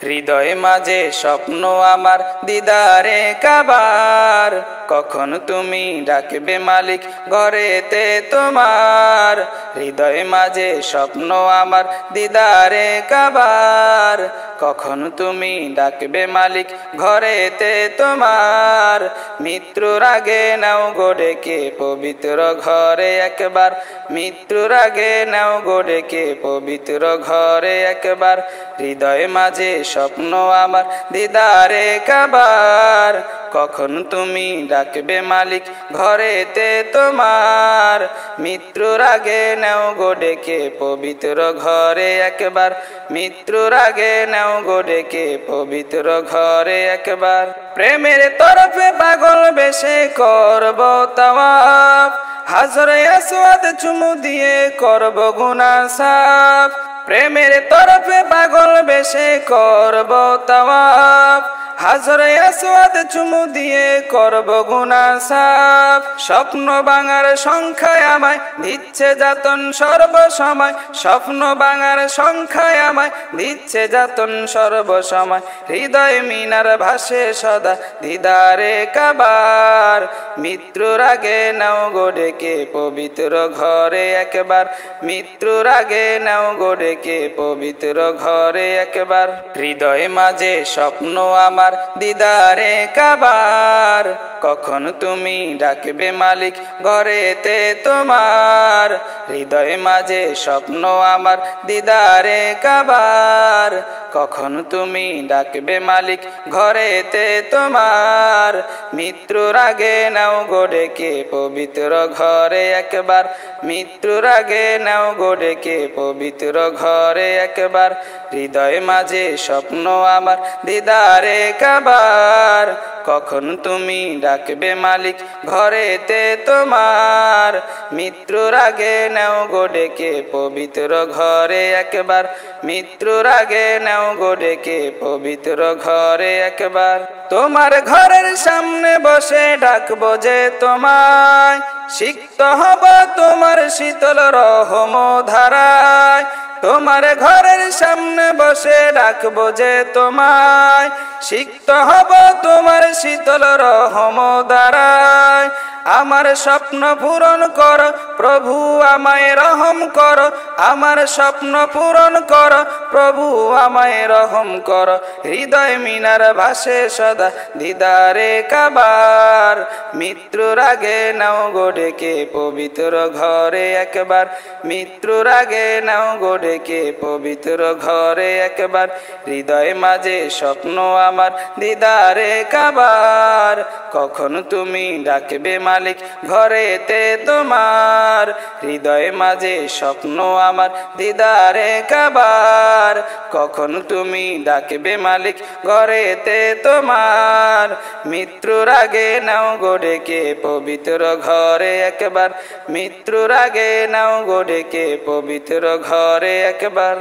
হৃদয় মাঝে স্বপ্ন আমার দিদারে কাবার, কখন তুমি ডাকবে মালিক ঘরেতে তোমার। হৃদয় মাঝে স্বপ্ন আমার দিদারে কাবার, কখন তুমি ডাকবে মালিক ঘরেতে তোমার। মৃত্যুর আগে নাও গো ডেকে পবিত্র ঘরে একবার, মৃত্যুর আগে নাও গো ডেকে পবিত্র ঘরে একবার। হৃদয় মাঝে স্বপ্ন আমার দিদারে কাবার, কখন তুমি ডাকবে মালিক ঘরেতে তোমার। মৃত্যুর আগে নাও গো ডেকে পবিত্র ঘরে একবার, মৃত্যুর আগে নাও গো ডেকে পবিত্র ঘরে একবার। প্রেমের তরফে পাগল বেশে করব তাওয়াফ, হাজরে আসওয়াদ চুমু দিয়ে করব গুনাহ সাফ। প্রেমের তরফে পাগল বেশে করব তাওয়াফ, হাজরে আসওয়াদ চুমু দিয়ে করব গুনাহ সাফ। স্বপ্ন ভাঙার সংখ্যায় আমায় দিচ্ছে যাতন সর্বসময়, স্বপ্ন ভাঙার সংখ্যায় আমায় দিচ্ছে যাতন সর্বসময়। হৃদয় মিনার ভাসে সদা দিদারে কাবার, মৃত্যুর আগে নাও গো ডেকে পবিত্র ঘরে একবার, মৃত্যুর আগে নাও গো ডেকে পবিত্র ঘরে একবার। হৃদয় মাঝে স্বপ্ন আমার দিদারে কাবার, কখন তুমি ডাকবে মালিক ঘরেতে তোমার। হৃদয় মাঝে স্বপ্ন আমার দিদারে কাবার, কখন তুমি ডাকবে মালিক ঘরেতে তোমার। মৃত্যুর আগে নাও গো ডেকে পবিত্র ঘরে একবার, মৃত্যুর আগে নাও গো ডেকে পবিত্র ঘরে একবার। হৃদয় মাঝে স্বপ্ন আমার দিদারে কাবার, কখন তুমি ডাকবে মালিক ঘরেতে তোমার। মৃত্যুর আগে নাও গো ডেকে পবিত্র ঘরে একবার, মৃত্যুর আগে নাও গো ডেকে পবিত্র ঘরে একবার। তোমার ঘরের সামনে বসে ডাকবো যে তোমায়, সিক্ত হব তোমার শীতল রহম ধারায়। তোমার ঘরের সামনে বসে ডাকবো যে তোমায়, সিক্ত হব তোমার শীতল রহম ধারায়। আমার স্বপ্ন পূরণ কর প্রভু আমায় রহম কর, আমার স্বপ্ন পূরণ কর প্রভু আমায় রহম কর। হৃদয় মিনার ভাসে সদা দিদারে কাবার, মৃত্যুর আগে নাও গো ডেকে পবিত্র ঘরে একবার, মৃত্যুর আগে নাও গো ডেকে পবিত্র ঘরে একবার। হৃদয় মাঝে স্বপ্ন আমার দিদারে কাবার, কখন তুমি ডাকবে মালিক ঘরেতে তোমার। হৃদয় মাঝে স্বপ্ন আমার দিদারে কাবার, কখন তুমি ডাকবে মালিক ঘরেতে তোমার। মৃত্যুর আগে নাও গো ডেকে পবিত্র ঘরে একবার, মৃত্যুর আগে নাও গো ডেকে পবিত্র ঘরে একবার।